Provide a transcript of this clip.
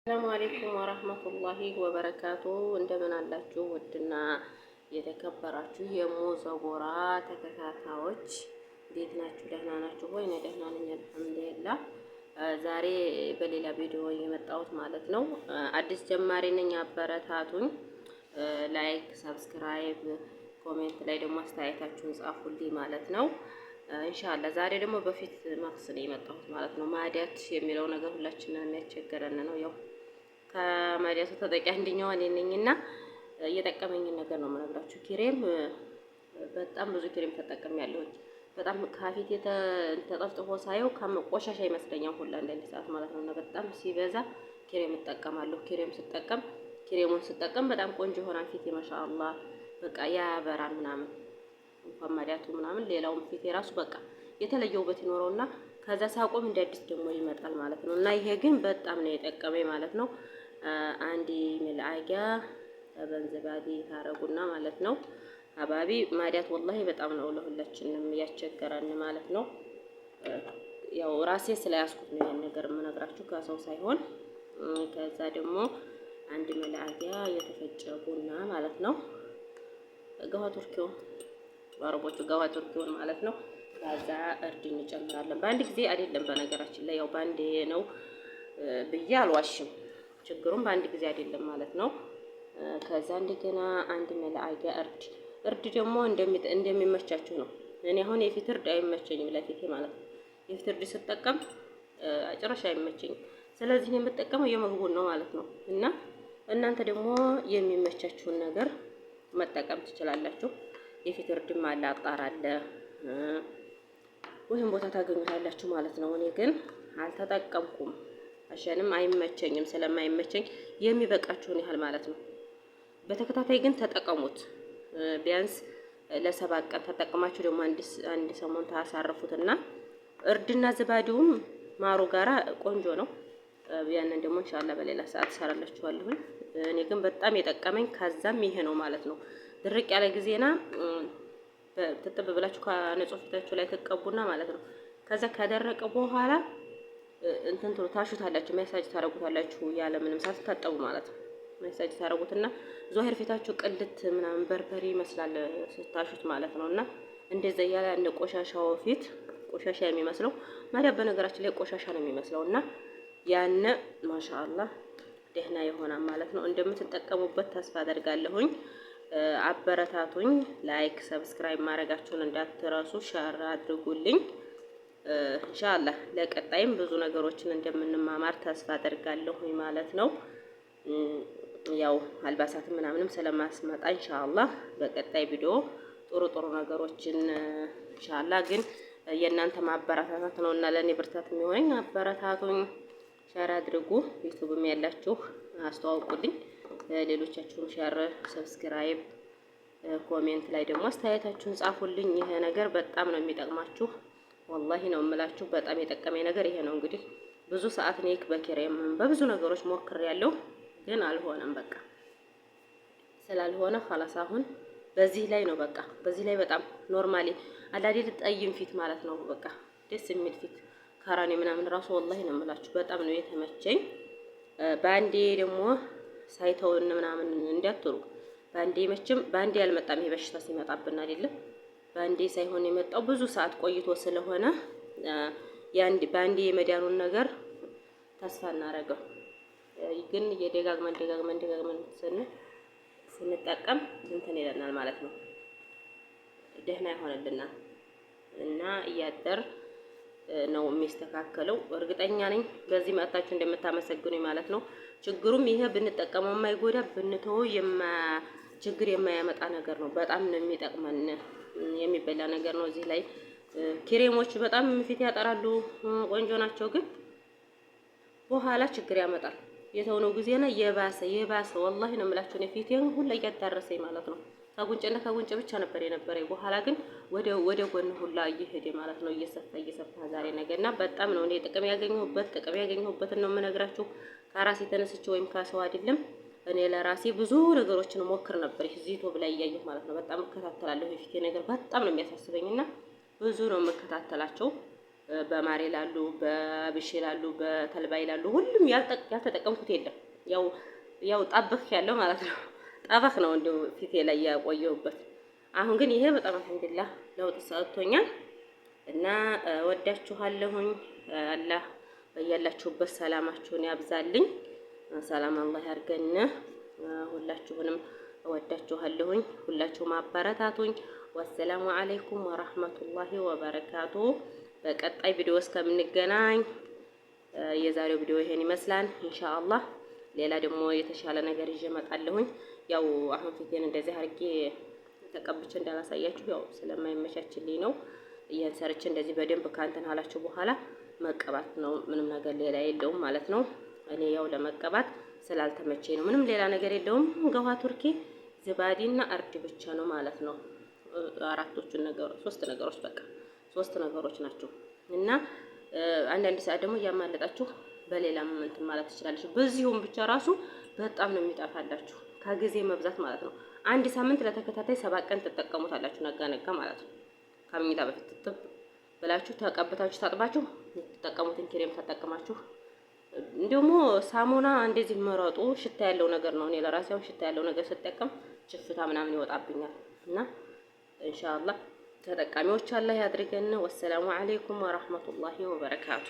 ሰላሙ አሌይኩም ወረህመቱላሂ ወበረካቱ። እንደምን አላችሁ ውድና የተከበራችሁ የሙዘጎራ ተከታታዮች እንዴት ናችሁ? ደህና ናችሁ ወይ? እኔ ደህና ነኝ አልሐምዱሊላህ። ዛሬ በሌላ ቪዲዮ የመጣሁት ማለት ነው። አዲስ ጀማሪ ነኝ፣ አበረታቱኝ። ላይክ፣ ሰብስክራይብ፣ ኮሜንት ላይ ደግሞ አስተያየታችሁን ጻፉልኝ ማለት ነው። ኢንሻአላህ ዛሬ ደግሞ በፊት ማክስ ነው የመጣሁት ማለት ነው። ማዲያት የሚለው ነገር ሁላችንን የሚያስቸግረን ነው። ያው ከማዲያቱ ተጠቂ አንደኛዋ እኔ ነኝና እየጠቀመኝን ነገር ነው የምነግራችሁ። ክሬም በጣም ብዙ ክሬም ተጠቅሜያለሁ። በጣም ካፊት ተጠፍጥፎ ሳየው ቆሻሻ ይመስለኛል ሁላ እንደዚህ ሰዓት ማለት ነው። እና በጣም ሲበዛ ክሬም እጠቀማለሁ። ክሬሙን ስጠቀም በጣም ቆንጆ ይሆናል ፊቴ ማሻአላህ። በቃ ያበራል ምናምን እንኳን ማዲያቱ ምናምን ሌላውም ፊቴ ራሱ በቃ የተለየ ውበት ይኖረውና ከዛ ሳቆም እንደ አዲስ ደግሞ ይመጣል ማለት ነው። እና ይሄ ግን በጣም ነው የጠቀመኝ ማለት ነው። አንድ መልአቂያ በንዘባዲ ታረጉና ማለት ነው። አባቢ ማዲያት ወላሂ በጣም ነው ለሁላችንም ያስቸገረን ማለት ነው። ያው ራሴ ስለያዝኩት ነው ይሄን ነገር የምነግራችሁ ከሰው ሳይሆን። ከዛ ደግሞ አንድ መልአቂያ የተፈጨ ቡና ማለት ነው። ገዋ ቱርኪው ባረቦቹ ገዋ ቱርኪውን ማለት ነው። ከዛ እርድ እንጨምራለን። በአንድ ጊዜ አይደለም በነገራችን ላይ ያው ባንዴ ነው ብዬ አልዋሽም። ችግሩም በአንድ ጊዜ አይደለም ማለት ነው። ከዛ እንደገና አንድ መልአቂያ እርድ ደግሞ እንደሚመቻችሁ ነው። እኔ አሁን የፊት እርድ አይመቸኝም ለፊቴ ማለት ነው። የፊት እርድ ስጠቀም ጭራሽ አይመቸኝም። ስለዚህ እኔ የምጠቀመው የምግቡን ነው ማለት ነው። እና እናንተ ደግሞ የሚመቻችሁን ነገር መጠቀም ትችላላችሁ። የፊት እርድም አለ፣ አጣር አለ፣ ወይም ቦታ ታገኙታላችሁ ማለት ነው። እኔ ግን አልተጠቀምኩም አሸንም አይመቸኝም። ስለማይመቸኝ የሚበቃችሁን ያህል ማለት ነው። በተከታታይ ግን ተጠቀሙት። ቢያንስ ለ7 ቀን ተጠቅማችሁ ደግሞ አንድ ሰሞን ታሳርፉትና እርድና ዝባዲውም ማሩ ጋራ ቆንጆ ነው። ያንን ደግሞ ኢንሻአላህ በሌላ ሰዓት ሰራላችኋለሁ። እኔ ግን በጣም የጠቀመኝ ከዛም ይሄ ነው ማለት ነው። ድርቅ ያለ ጊዜና ትጥብ ብላችሁ ከንጹህ ፊታችሁ ላይ ተቀቡና ማለት ነው። ከዛ ከደረቀ በኋላ እንትን ታሹታላችሁ፣ ማሳጅ ታረጉታላችሁ ያለ ምንም ሳትታጠቡ ማለት ነው። ማሳጅ ታረጉትና ዟሂር ፊታችሁ ቅልት ምናምን በርበሬ ይመስላል ስታሹት ማለት ነው። እና እንደዛ ያለ እንደ ቆሻሻው ፊት ቆሻሻ የሚመስለው ማዲያት በነገራችን ላይ ቆሻሻ ነው የሚመስለው። እና ያነ ማሻአላህ ደህና ይሆናል ማለት ነው። እንደምትጠቀሙበት ተስፋ አደርጋለሁኝ። አበረታቱኝ። ላይክ ሰብስክራይብ ማድረጋችሁን እንዳትረሱ፣ ሸር አድርጉልኝ። ኢንሻአላህ ለቀጣይም ብዙ ነገሮችን እንደምንማማር ተስፋ አደርጋለሁ ማለት ነው። ያው አልባሳት ምናምንም ስለማስመጣ ኢንሻአላህ በቀጣይ ቪዲዮ ጥሩ ነገሮችን ኢንሻአላህ። ግን የእናንተ ማበረታታት ነውና ለኔ ብርታት የሚሆነኝ አበረታቱኝ። ሸር አድርጉ። ዩቲዩብም ያላችሁ አስተዋውቁልኝ። ሌሎቻችሁም ሸር፣ ሰብስክራይብ፣ ኮሜንት ላይ ደግሞ አስተያየታችሁን ጻፉልኝ። ይሄ ነገር በጣም ነው የሚጠቅማችሁ። ወላሂ ነው የምላችሁ። በጣም የጠቀመኝ ነገር ይሄ ነው። እንግዲህ ብዙ ሰዓት እኔ በክሬም በብዙ ነገሮች ሞክሬያለሁ፣ ግን አልሆነም። በቃ ስላልሆነ ኸላስ አሁን በዚህ ላይ ነው በቃ በዚህ ላይ በጣም ኖርማሊ አላዲል ጠይም ፊት ማለት ነው። በቃ ደስ የሚል ፊት ካራኔ ምናምን ራሱ ወላሂ ነው የምላችሁ በጣም ነው የተመቸኝ። ባንዴ ደግሞ ሳይተውን ምናምን እንዲያትሩ ባንዴ መቼም ባንዴ ያልመጣም ይሄ በሽታ ሲመጣብን አይደለም። ባንዴ ሳይሆን የመጣው ብዙ ሰዓት ቆይቶ ስለሆነ ባንዴ የመዳኑን ነገር ተስፋ እናደርገው። ግን የደጋግመን ስንጠቀም እንትን ይለናል ማለት ነው። ደህና ይሆንልናል እና እያደር ነው የሚስተካከለው። እርግጠኛ ነኝ በዚህ መጣችሁ እንደምታመሰግኑኝ ማለት ነው። ችግሩም ይሄ ብንጠቀመው የማይጎዳ ብንተው ችግር የማያመጣ ነገር ነው። በጣም ነው የሚጠቅመን የሚበላ ነገር ነው። እዚህ ላይ ክሬሞች በጣም ፊት ያጠራሉ፣ ቆንጆ ናቸው፣ ግን በኋላ ችግር ያመጣል። የተውነው ጊዜና የባሰ ወላሂ ነው የምላችሁ። እኔ ፊቴን ሁላ እያዳረሰኝ ማለት ነው። ከጉንጭና ከጉንጭ ብቻ ነበር የነበረኝ። በኋላ ግን ወደ ጎን ሁላ እየሄደ ማለት ነው። እየሰፋ ዛሬ ነገር እና በጣም ነው እኔ ጥቅም ያገኘሁበትን ነው የምነግራችሁ። ከራሴ ተነስቼ ወይም ከሰው አይደለም። እኔ ለራሴ ብዙ ነገሮችን ሞክር ነበር ዩቲዩብ ላይ እያየሁ ማለት ነው። በጣም እከታተላለሁ። የፊቴ ነገር በጣም ነው የሚያሳስበኝና ብዙ ነው የምከታተላቸው። በማር ይላሉ፣ በብሽ ይላሉ፣ በተልባ ይላሉ። ሁሉም ያልተጠቀምኩት የለም። ያው ጣበክ ያለው ማለት ነው። ጠበክ ነው እንደው ፊቴ ላይ ያቆየሁበት። አሁን ግን ይሄ በጣም አልሐምዱሊላህ ለውጥ ሰጥቶኛል እና ወዳችኋለሁኝ። አላህ በያላችሁበት ሰላማችሁን ያብዛልኝ። ሰላም አላህ ያርገን። ሁላችሁንም እወዳችኋለሁኝ። ሁላችሁም አበረታቱኝ። ወሰላሙ አለይኩም ወራህመቱላሂ ወበረካቱ። በቀጣይ ቪዲዮ እስከምንገናኝ የዛሬው ቪዲዮ ይሄን ይመስላል። ኢንሻአላህ ሌላ ደግሞ የተሻለ ነገር ይዤ እመጣለሁኝ። ያው አሁን ፊቴን እንደዚህ አድርጌ ተቀብቼ እንዳላሳያችሁ ያው ስለማይመቻችልኝ ነው። ይሄን ሰርቼ እንደዚህ በደንብ ካንተን አላችሁ በኋላ መቀባት ነው። ምንም ነገር ሌላ የለውም ማለት ነው። እኔ ያው ለመቀባት ስላልተመቸኝ ነው። ምንም ሌላ ነገር የለውም። ገዋ ቱርኪ፣ ዝባዲና እርድ ብቻ ነው ማለት ነው። አራቶቹን ነገሮች ሶስት ነገሮች ናቸው እና አንዳንድ ሰዓት ደግሞ እያማለጣችሁ በሌላም እንትን ማለት ትችላለች። በዚሁም ብቻ ራሱ በጣም ነው የሚጠፋላችሁ ከጊዜ መብዛት ማለት ነው። አንድ ሳምንት ለተከታታይ 7 ቀን ትጠቀሙታላችሁ ነጋ ማለት ነው። ከመኝታ በፊት ትጥብ ብላችሁ ተቀብታችሁ ታጥባችሁ ትጠቀሙትን ክሬም ተጠቅማችሁ ደግሞ ሳሙና እንደዚህ መረጡ። ሽታ ያለው ነገር ነው። እኔ ለራሴ አሁን ሽታ ያለው ነገር ስጠቀም ችፍታ ምናምን ይወጣብኛል እና ኢንሻአላህ ተጠቃሚዎች አላህ ያድርገን። ወሰላሙ አለይኩም ወራህመቱላሂ ወበረካቱ።